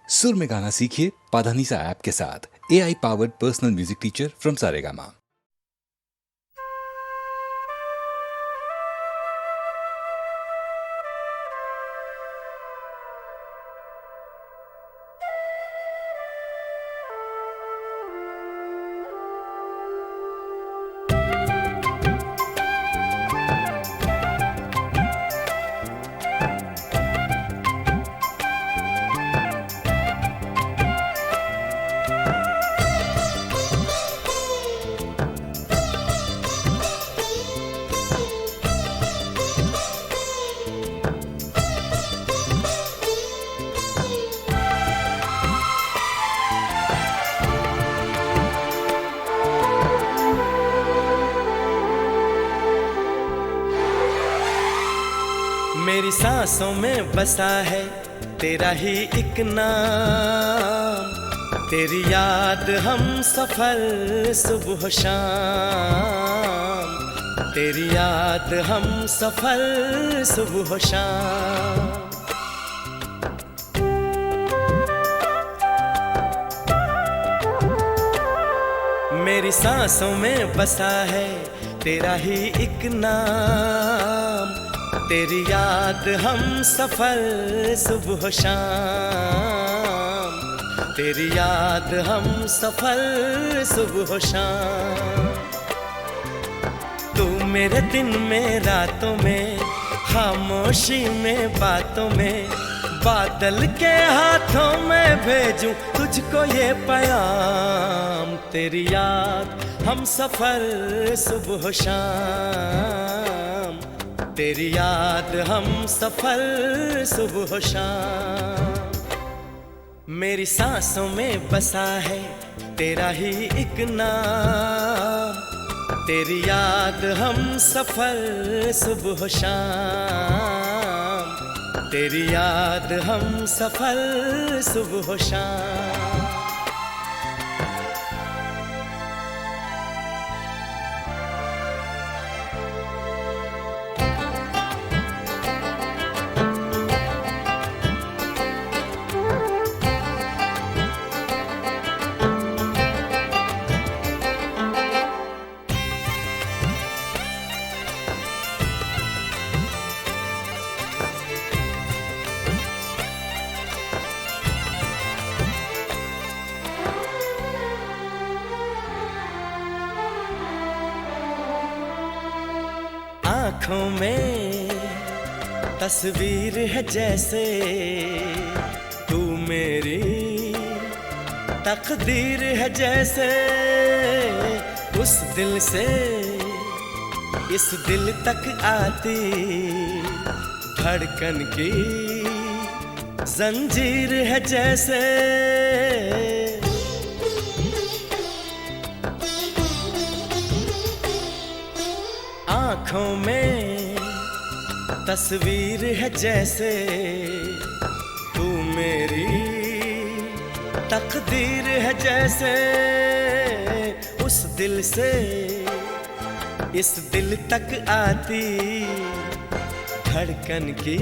सुर में गाना सीखिए पाधानीसा ऐप के साथ। AI powered personal music teacher from Saregama. मेरी सांसों में बसा है तेरा ही एक नाम, तेरी याद हम सफर सुबह शाम, तेरी याद हम सफर सुबह शाम। मेरी सांसों में बसा है तेरा ही एक नाम, तेरी याद हम सफर सुबह शाम, तेरी याद हम सफर सुबह शाम। तू मेरे दिन में रातों में, खामोशी में बातों में, बादल के हाथों में भेजूं तुझको ये पैगाम, तेरी याद हम सफर सुबह शाम, तेरी याद हम सफर सुबह शाम। मेरी सांसों में बसा है तेरा ही एक नाम, तेरी याद हम सफर सुबह शाम, तेरी याद हम सफर सुबह शाम। आँखों में तस्वीर है जैसे तू मेरी तकदीर है जैसे, उस दिल से इस दिल तक आती धड़कन की जंजीर है जैसे। आँखों में तस्वीर है जैसे तू मेरी तकदीर है जैसे, उस दिल से इस दिल तक आती धड़कन की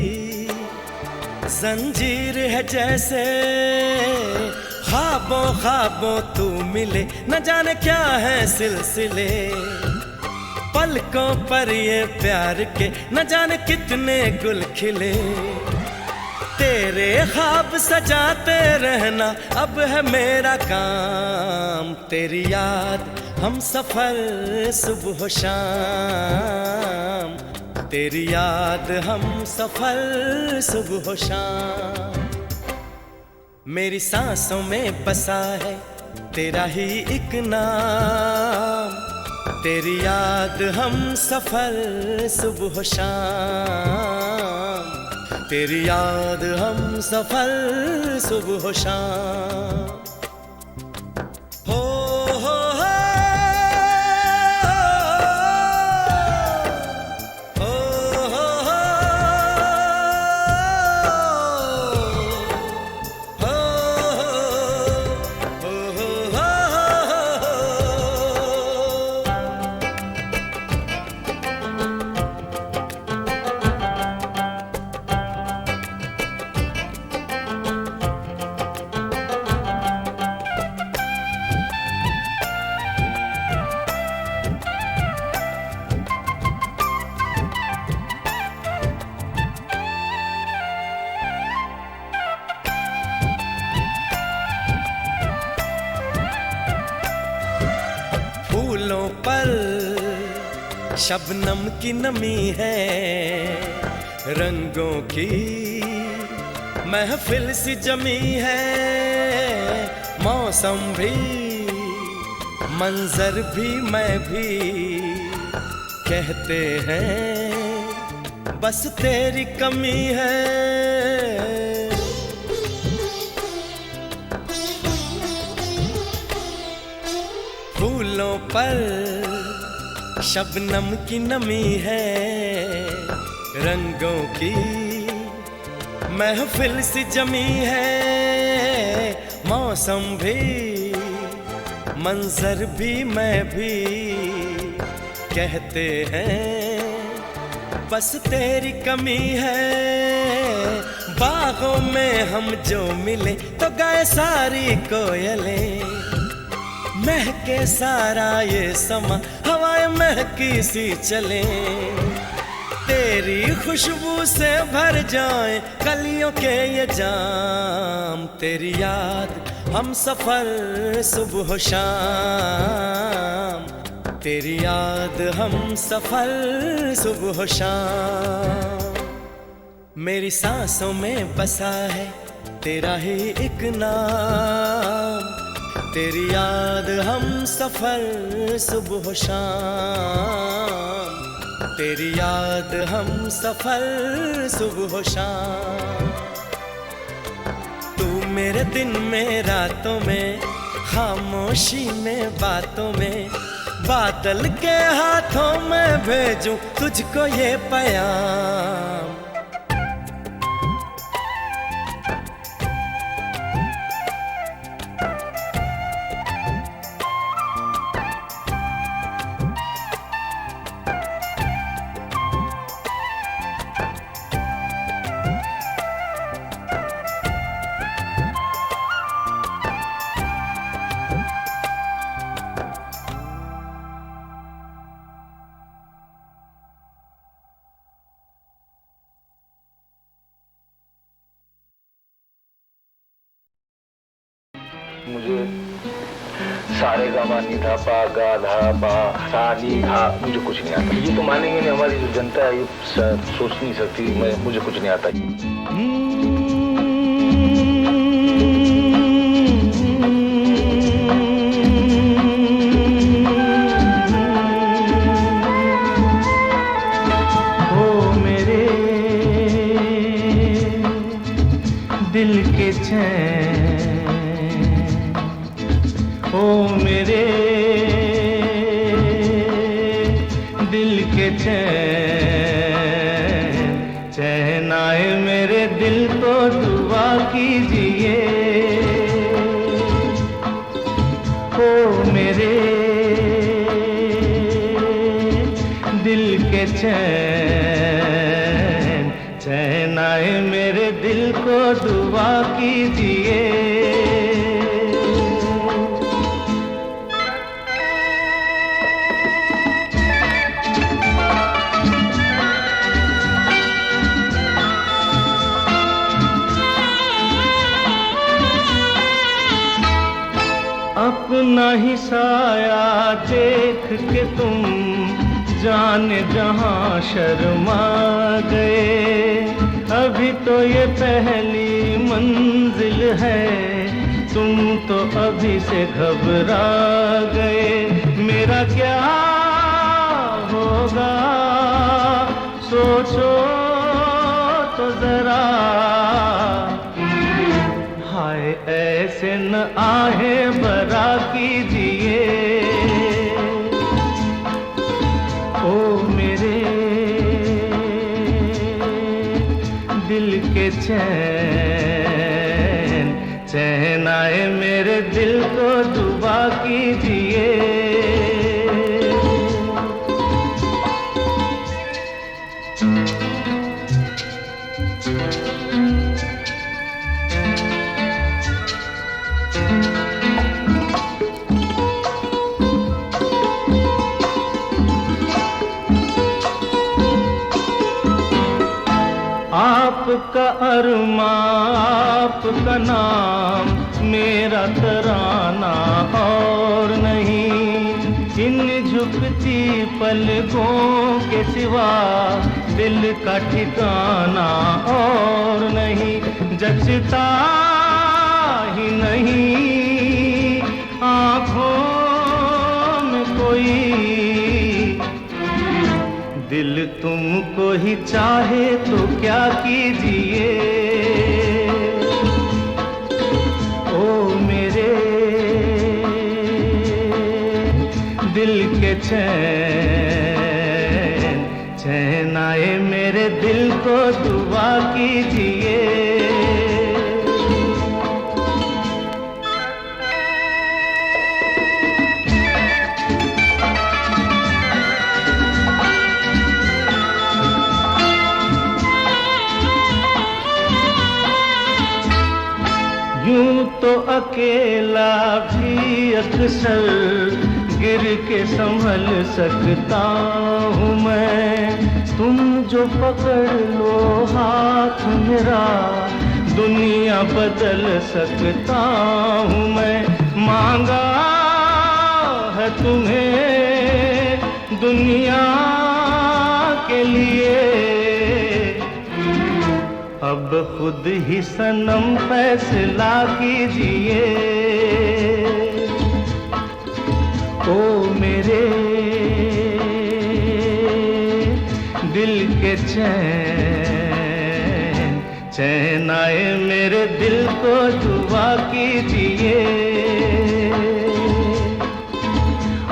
जंजीर है जैसे। ख्वाबों ख्वाबों तू मिले न जाने क्या है सिलसिले, पलकों पर ये प्यार के न जाने कितने गुल खिले, तेरे ख्वाब सजाते रहना अब है मेरा काम, तेरी याद हम सफर सुबह शाम, तेरी याद हम सफर सुबह शाम। मेरी सांसों में बसा है तेरा ही एक नाम, तेरी याद हम सफर सुबह शाम, तेरी याद हम सफर सुबह शाम। हो हो हो शबनम की नमी है, रंगों की महफिल सी जमी है। मौसम भी मंजर भी मैं भी कहते हैं बस तेरी कमी है। फूलों पर शबनम की नमी है, रंगों की महफिल सी जमी है। मौसम भी मंजर भी मैं भी कहते हैं बस तेरी कमी है। बागों में हम जो मिले तो गाए सारी कोयलें, महके सारा ये समा हवाएं महकी सी चले। तेरी खुशबू से भर जाए कलियों के ये जाम, तेरी याद हम सफर सुबह शाम, तेरी याद हम सफर सुबह शाम। मेरी सांसों में बसा है तेरा ही एक नाम, तेरी याद हम सफर सुबह शाम, तेरी याद हम सफर सुबह शाम। तू मेरे दिन में रातों में, खामोशी में बातों में, बादल के हाथों में भेजूं तुझको ये पैगाम। मुझे सारे गामा नी धा पा गा धा पा सा नी धा मुझे कुछ नहीं आता। ये तो मानेंगे नहीं, हमारी जो जनता है ये सोच नहीं सकती। मुझे कुछ नहीं आता। ओ मेरे दिल के चैन, ओ मेरे दिल के चैन, चैन आए मेरे दिल को दुआ कीजिए। ओ मेरे दिल के चैन, चैन आए मेरे दिल को दुआ कीजिए। अपना ही साया देख के तुम जाने जहां शर्मा गए। अभी तो ये पहली मंजिल है, तुम तो अभी से घबरा गए। मेरा क्या होगा सोचो तो जरा, हाय ऐसे न आहे बरा कीजिए। ओ मेरे दिल के चैन, चैन आए मेरे दिल को दुआ कीजिए। आपका अरमा आपका नाम मेरा तराना और नहीं। इन रुकती पलकों के सिवा दिल का ठिकाना और नहीं, जचता ही नहीं आँखों में कोई। दिल तुमको ही चाहे तो क्या कीजिए, ओ मेरे दिल के चैन आए मेरे दिल को दुआ कीजिए। यूं तो अकेला भी अक्सर गिर के संभल सकता हूँ मैं, तुम जो पकड़ लो हाथ मेरा दुनिया बदल सकता हूँ मैं। मांगा है तुम्हें दुनिया के लिए, अब खुद ही सनम फैसला कीजिए। ओ मेरे दिल के चैन आए मेरे दिल को दुआ कीजिए।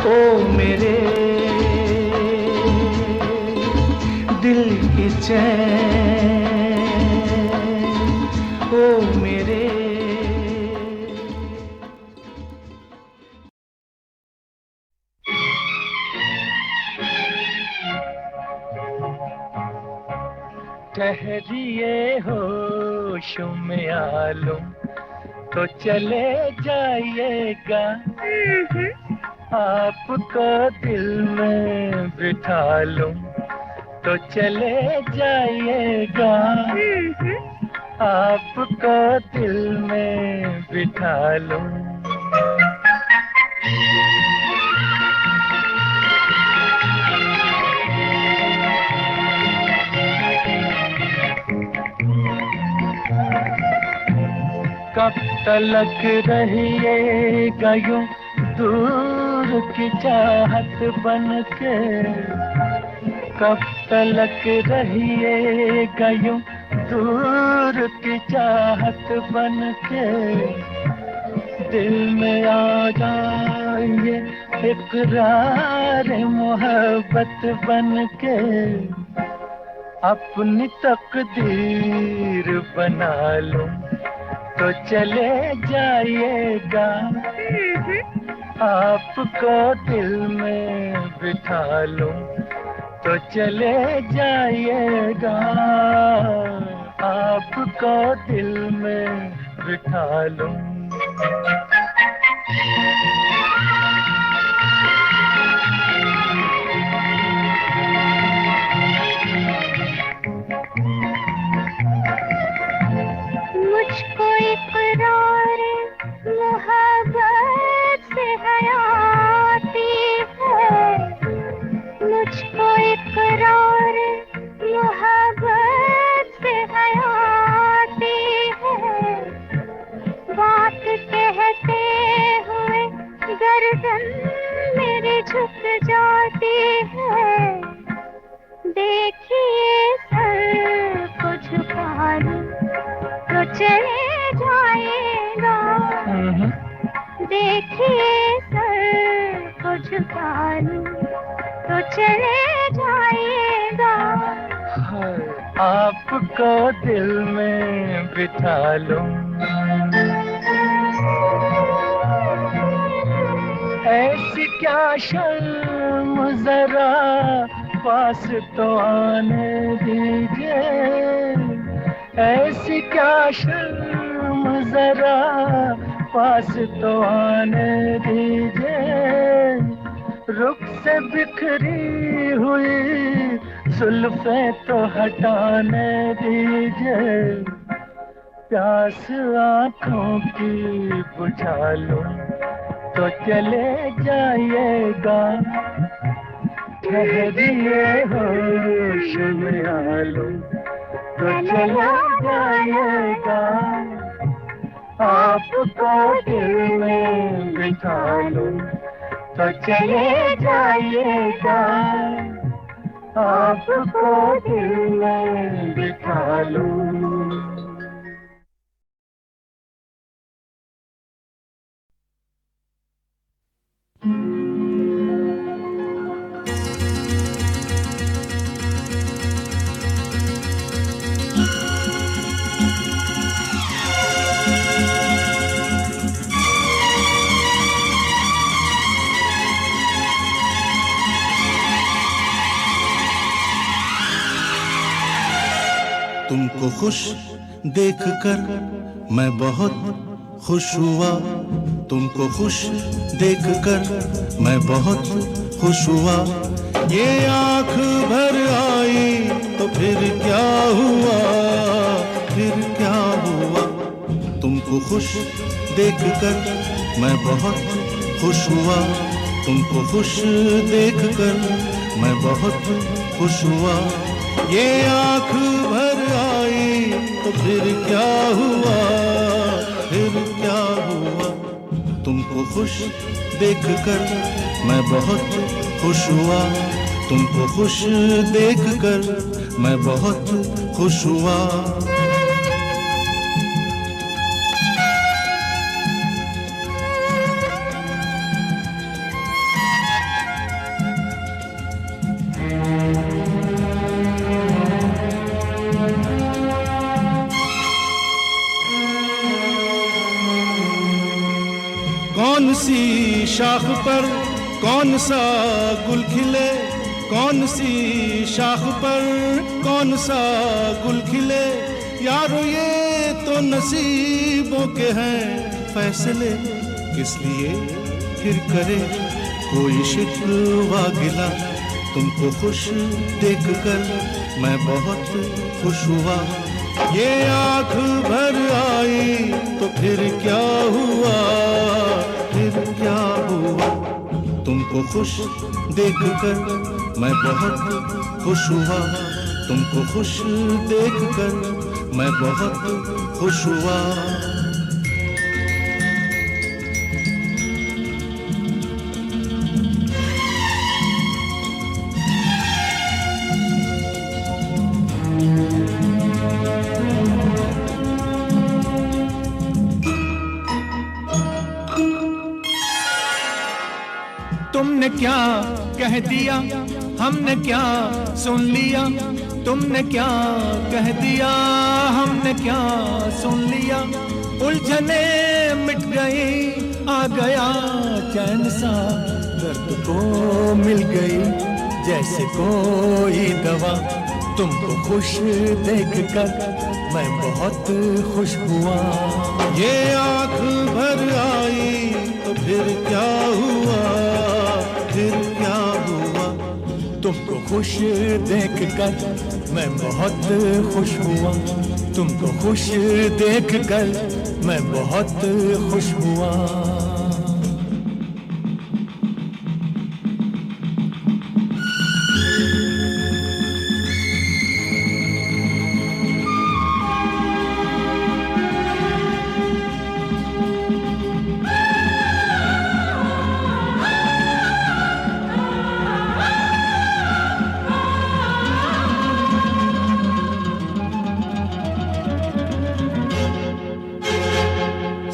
ओ मेरे दिल के चैन, ओ मेरे। ठहरिए होश में आलूं तो चले जाइएगा, आपको दिल में बिठा लूं तो चले जाइएगा, आपको दिल में बिठा लूं। कब तलक रहिएगा यूं दूर की चाहत बनके, कब तलक रहिएगा यूं दूर की चाहत बनके, दिल में आ जाइए इकरार मोहब्बत बनके, अपनी तकदीर बना लूं तो चले जाइएगा, आपको दिल में बिठा लूं तो चले जाइएगा, आपको दिल में बिठा लूं। मुझको इकरार मोहब्बत से हयाती है, मुझको इकरार मोहब्बत से हयाती है, बात कहते हुए गर्दन मेरी झुक जाती है, देखिए सर को झुका लूं तो चले जाएगा, देखिए सर को झुका लूं तो चले जाएगा, आपको दिल में बिठा लूं। ऐसी क्या शर्म जरा पास तो आने दीजिए, ऐसी क्या शर्म जरा पास तो आने दीजिए, रुख से बिखरी हुई जुल्फें तो हटाने दीजिए, प्यास आँखों की बुझा लूं तो चले जाइएगा, ठहरिए होश में आलू तो चला जाएगा, आपको दिल में बिठा लूं तो चले जाइएगा, आपको दिल में बिठा लूं। तुमको खुश देखकर मैं बहुत खुश हुआ, तुमको खुश देखकर मैं बहुत खुश हुआ। ये आँख भर आई तो फिर क्या हुआ, फिर क्या हुआ। तुमको खुश देखकर मैं बहुत खुश हुआ, तुमको खुश देखकर मैं बहुत खुश हुआ। ये आँख भर आई तो फिर क्या हुआ, फिर क्या हुआ। तुमको खुश देखकर मैं बहुत खुश हुआ, तुमको खुश देखकर मैं बहुत खुश हुआ। कौन सी शाख पर कौन सा गुल खिले, कौन सी शाख पर कौन सा गुल खिले। यारो ये तो नसीबों के हैं फैसले, किस लिए फिर करे कोई शिकवा गिला। तुमको खुश देखकर मैं बहुत खुश हुआ। ये आँख भर आई तो फिर क्या हुआ, फिर क्या हुआ। तुमको खुश देखकर मैं बहुत खुश हुआ, तुमको खुश देखकर मैं बहुत खुश हुआ। तुमने क्या कह दिया हमने क्या सुन लिया, तुमने क्या कह दिया हमने क्या सुन लिया। उलझने मिट गई आ गया चैन सा, दर्द को मिल गई जैसे कोई दवा। तुमको खुश देखकर मैं बहुत खुश हुआ। ये आँख भर आई तो फिर क्या हुआ, फिर क्या हुआ। तुमको खुश देखकर मैं बहुत खुश हुआ, तुमको खुश देखकर मैं बहुत खुश हुआ।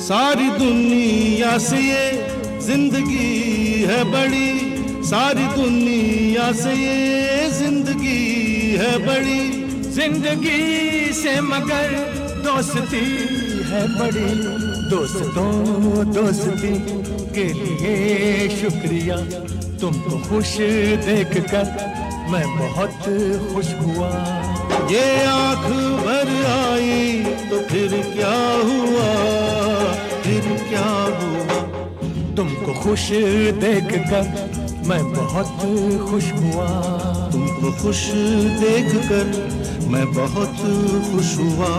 सारी दुनिया से ये जिंदगी है बड़ी, सारी दुनिया से ये जिंदगी है बड़ी। जिंदगी से मगर दोस्ती है बड़ी, दोस्तों दोस्ती के लिए शुक्रिया। तुमको खुश देखकर मैं बहुत खुश हुआ। ये आँख भर आई तो फिर क्या हुआ, फिर क्या हुआ। तुमको खुश देखकर मैं बहुत खुश हुआ, तुमको खुश देखकर मैं बहुत खुश हुआ।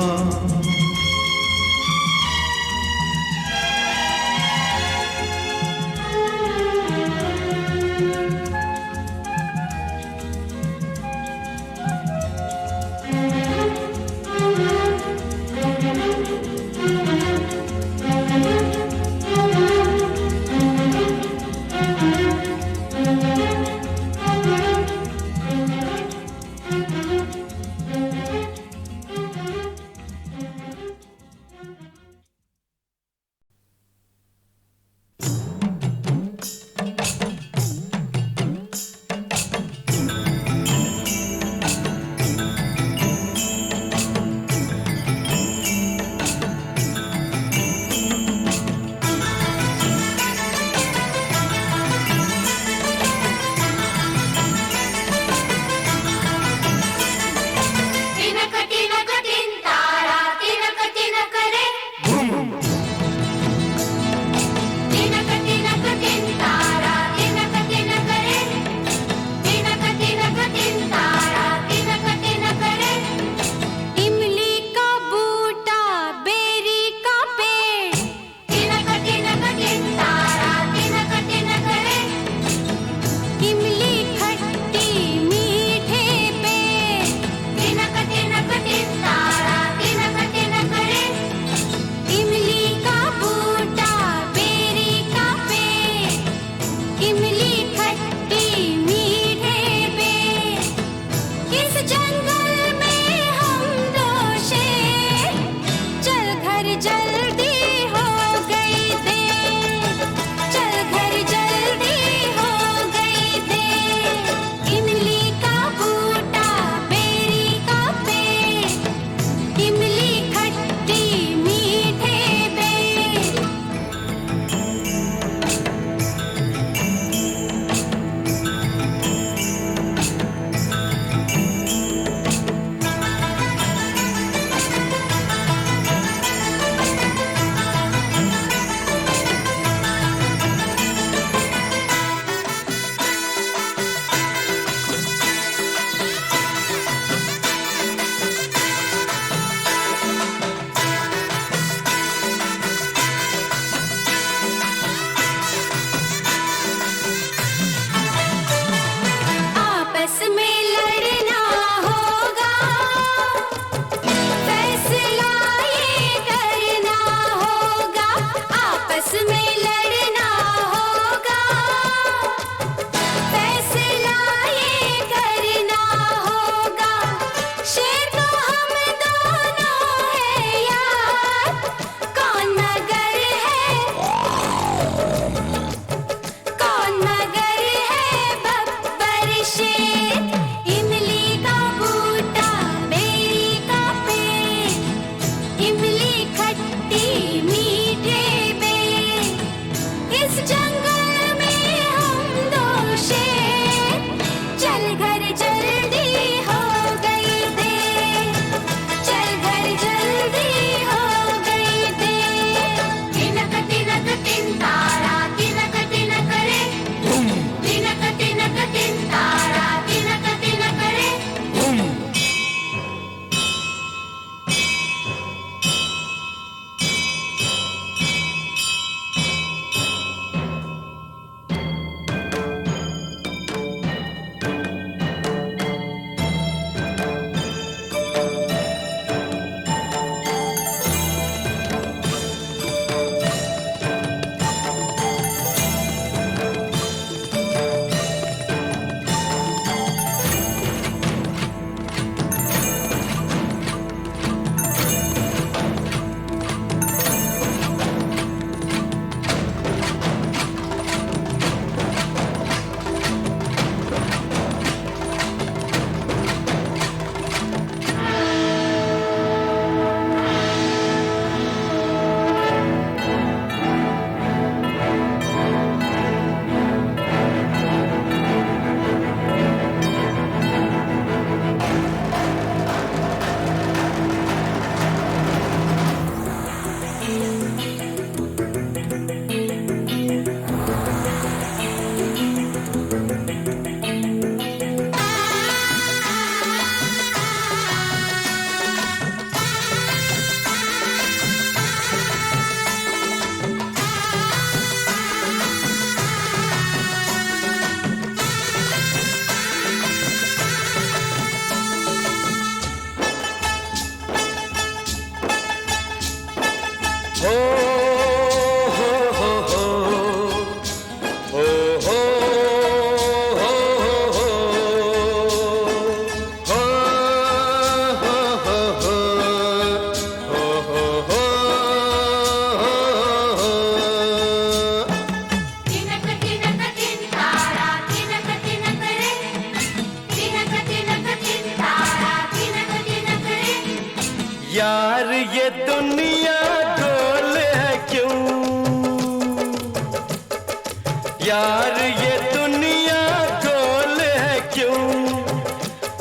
यार ये दुनिया गोल है क्यों,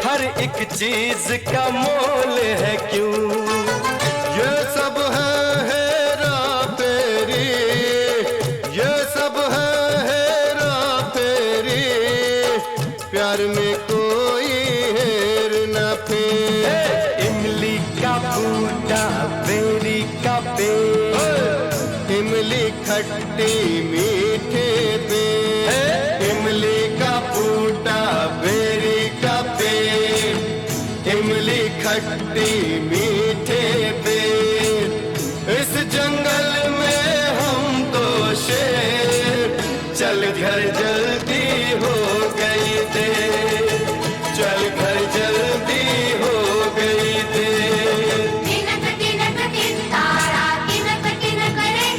हर एक चीज का मोल है क्यों। ये सब है हेरा फेरी, ये सब है हेरा फेरी, प्यार में कोई हेर न फेर। इमली का बूटा बेरी का पेड़, इमली खट्टी मीठे पेड़, इमली का बूटा बेरी का पेड़, इमली खट्टी मीठे पेड़। इस जंगल में हम तो शेर, चल घर जल्दी हो गई देर, चल घर जल्दी हो गई देर। तिनक तिनक तिन तारा तिनक तिनक रे,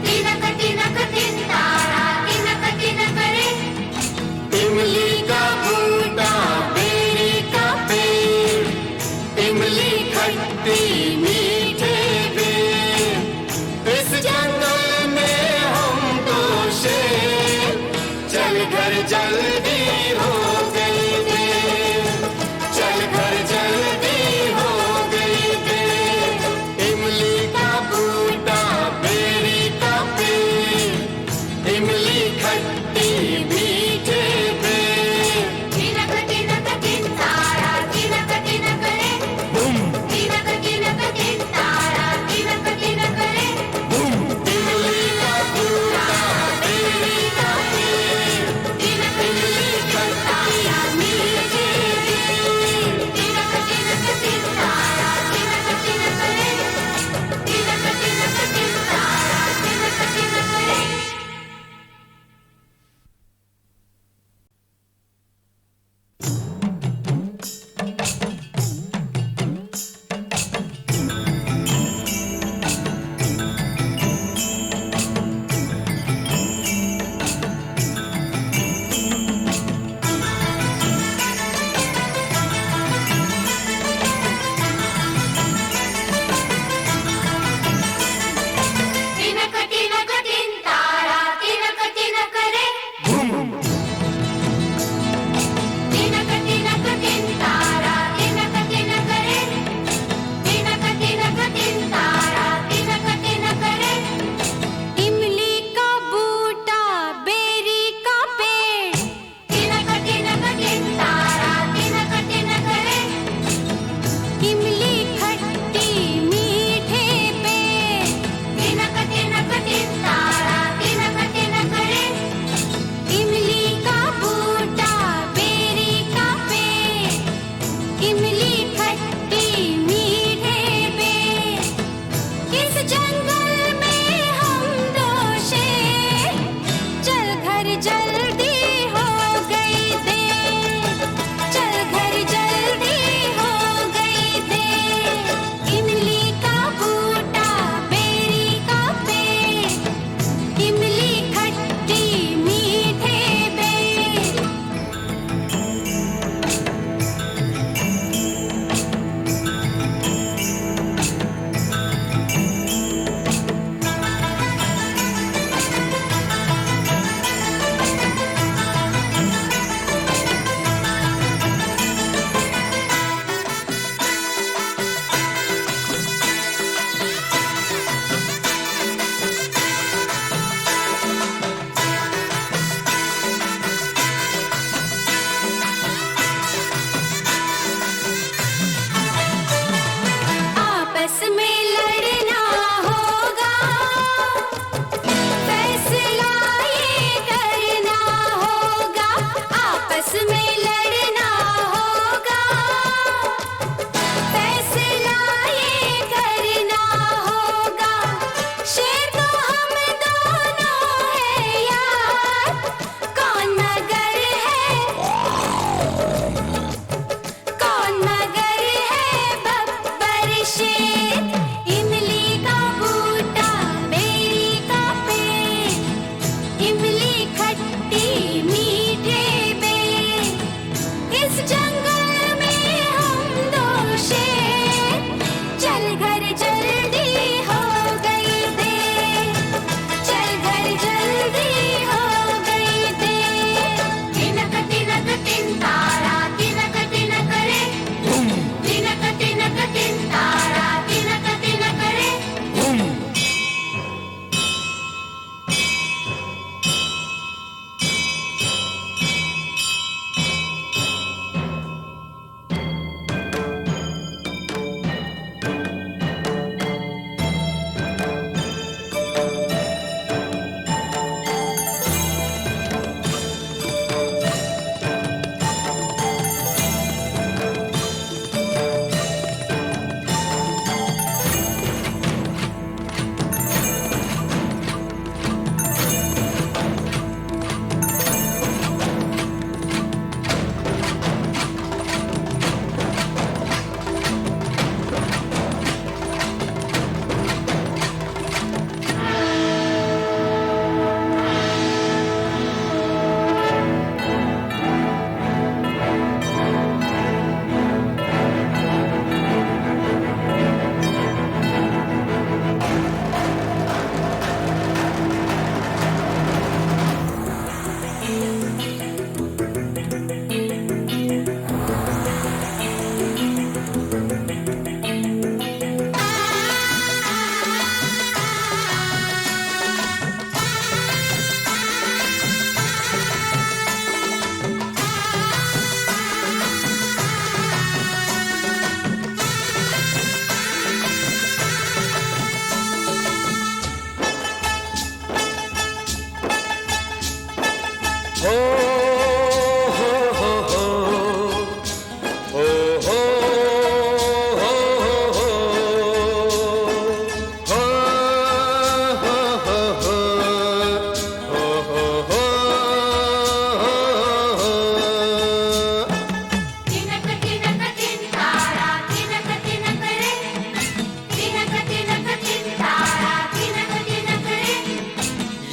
तिनक तिनक तिन तारा तिनक तिनक रे। इमली का बूटा बेरी का पेड़, इमली खट्टी मीठे पेड़। इस जंगल में हम तो शेर,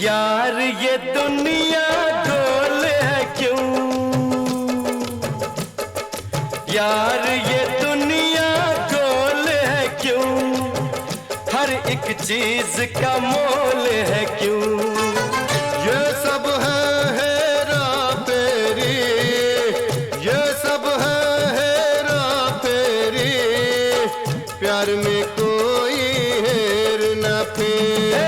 यार ये दुनिया गोल है क्यों, यार ये दुनिया गोल है क्यों, हर एक चीज का मोल है क्यों। ये सब है हेरा फेरी, ये सब है हेरा फेरी, प्यार में कोई हेर न फेर।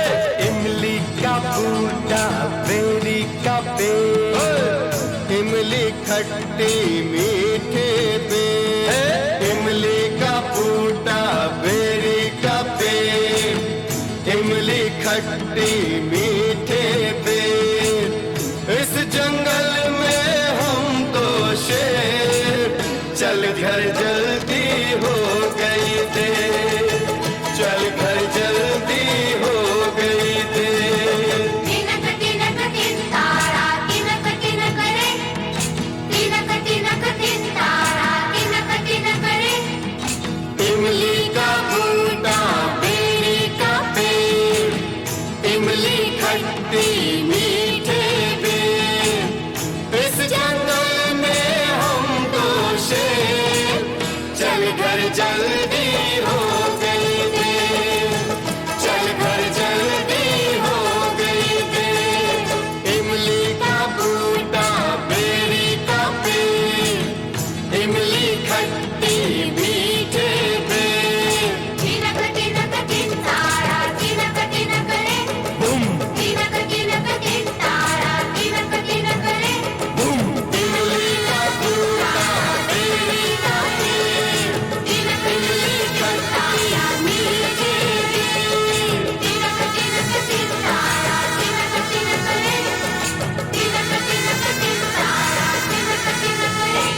इमली का बूटा बेरी का पेड़, इमली खट्टी मीठे पेड़, इमली का बूटा बेरी का पेड़, इमली खट्टी मीठे पेड़। इस जंगल में हम तो शेर, चल घर जल्दी हो गई देर, चल घर जल्दी हो गई देर। तिनक तिनक तिनतारा तिनक तिनक रे, तिनक तिनक तिनतारा तिनक तिनक रे। इमली का बूटा बेरी का पेड़, इमली खट्टी मीठे पेड़। इस जंगल में हम तो शेर, चल घर जल्दी हो गई देर, चल घर जल्दी हो गई देर। इमली का बूटा बेरी का पेड़, इमली खट्टी मीठे पेड़। तिनक तिनक तिनतारा तिनक तिनक रे, तिनक तिनक तिनतारा तिनक तिनक रे। इमली का बूटा बेरी का पेड़, तिनक इमली खट्टी मीठे पेड़। तिनक तिनक तिनतारा तिनक तिनक रे, तिनक तिनक तिनतारा तिनक तिनक रे।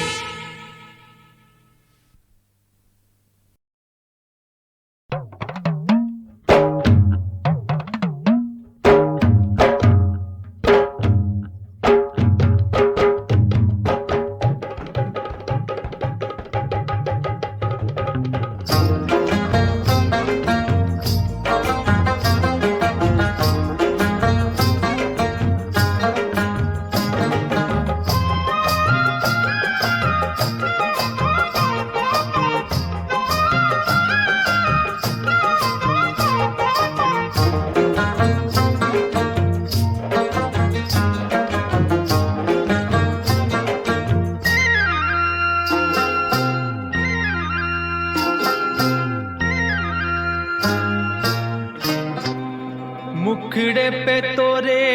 मुखड़े पे तोरे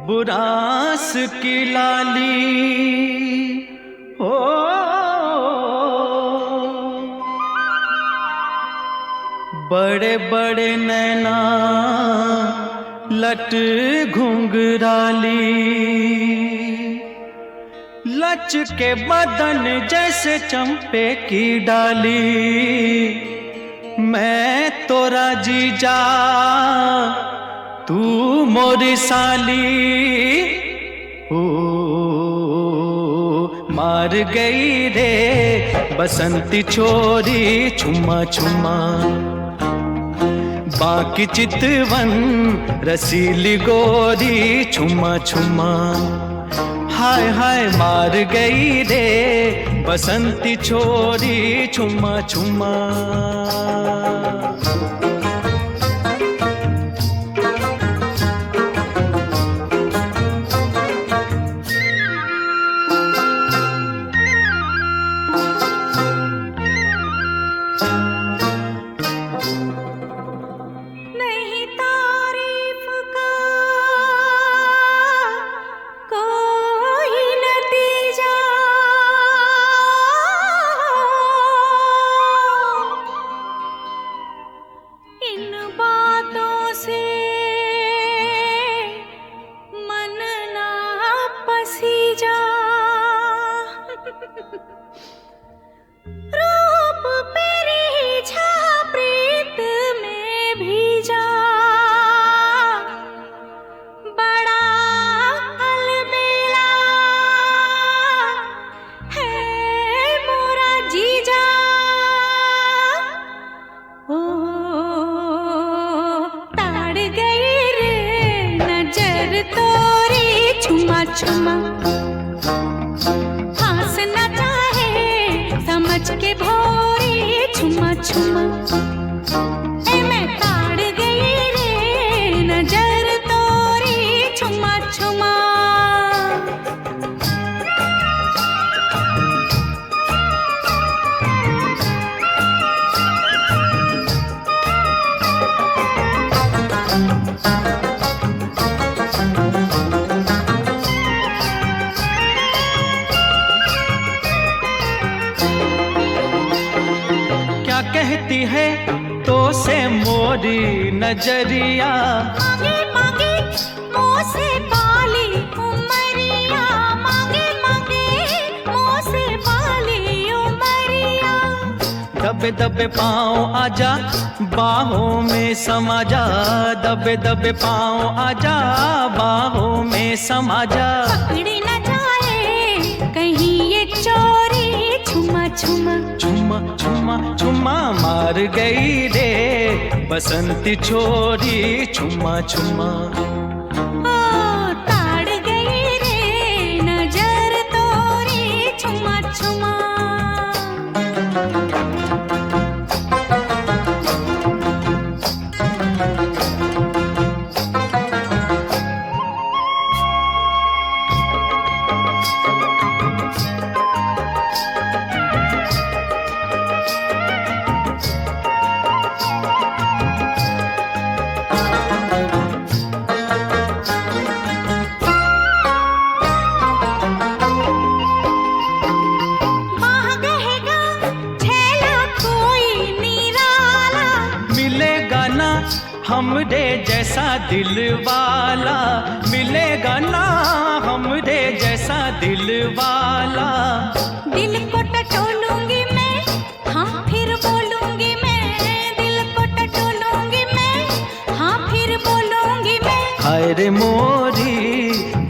बुरास की लाली हो, बड़े बड़े नैना लट घुंघराली, लच के बदन जैसे चंपे की डाली। मैं तोरा जीजा तू मोरी साली, ओ मार गई रे बसंती छोरी छुमा छुमा। बाकी चितवन रसीली गोरी छुमा छुमा। हाय हाय मार गई रे बसंती छोरी छुमा छुमा। नहीं तारीफ का कोई नतीजा, छुमा हंसना चाहे समझ के भोरी छुमा छुमा ए मैं ताड़ गई रे नजर तोरी छुमा छुमा कहती है तो से मोरी नजरिया मांगे मांगे मुँह से बाली उमरिया मांगे मांगे मुँह से बाली उमरिया दबे दबे पाँव आजा बाहों में समा जा दबे दबे पाँव आजा बाहों में समा जा पकड़ी न जाए कहीं ये चोरी छुमा छुमा छुमा छुमा छुमा मार गई रे बसंती छोरी छुमा छुमा ओ ताड़ गई रे नजर तोरी छुमा छुमा हमरे जैसा दिल वाला मिलेगा ना हमरे जैसा दिल वाला दिल को टटोलूंगी मैं हाँ फिर बोलूंगी मैं दिल को टटोलूंगी मैं हाँ फिर बोलूंगी मैं हाय रे मोरी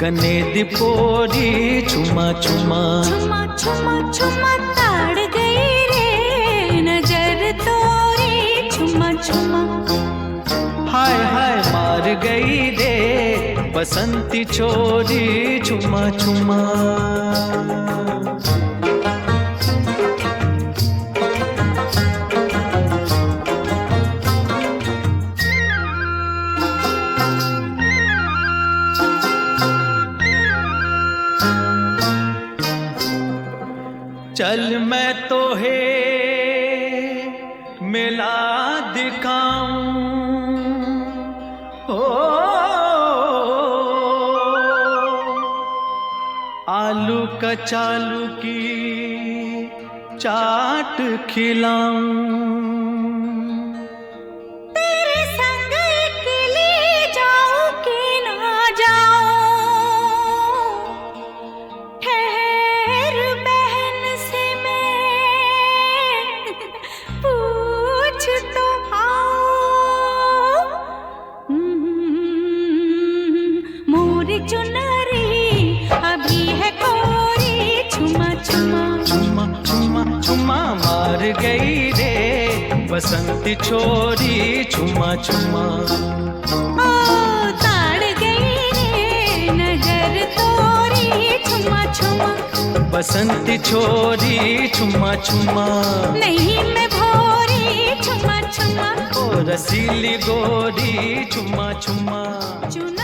गने दिपोरी छुमा छुमा छुमा छुमा छुमा ताड़ गई रे नजर तोरी छुमा छुमा हाय हाय मार गई रे बसंती छोरी छुमा छुमा चल मैं तो है मेला दिखाऊं ओ आलू कचालू की चाट खिलाऊं तेरे संग अकेली जाऊं कि ना जाऊं ठहर बहन से मैं पूछ तो आऊं मोरी चुनरी अभी है कोरी छुमा छुमा छुमा छुमा छुमा मार गई रे बसंती छोरी छुमा छुमा ओ ताड़ गई रे नजर तोरी छुमा छुमा बसंती छोरी छुमा छुमा नहीं मैं भोरी छुमा छुमा ओ रसीली गोरी छुमा छुमा चुना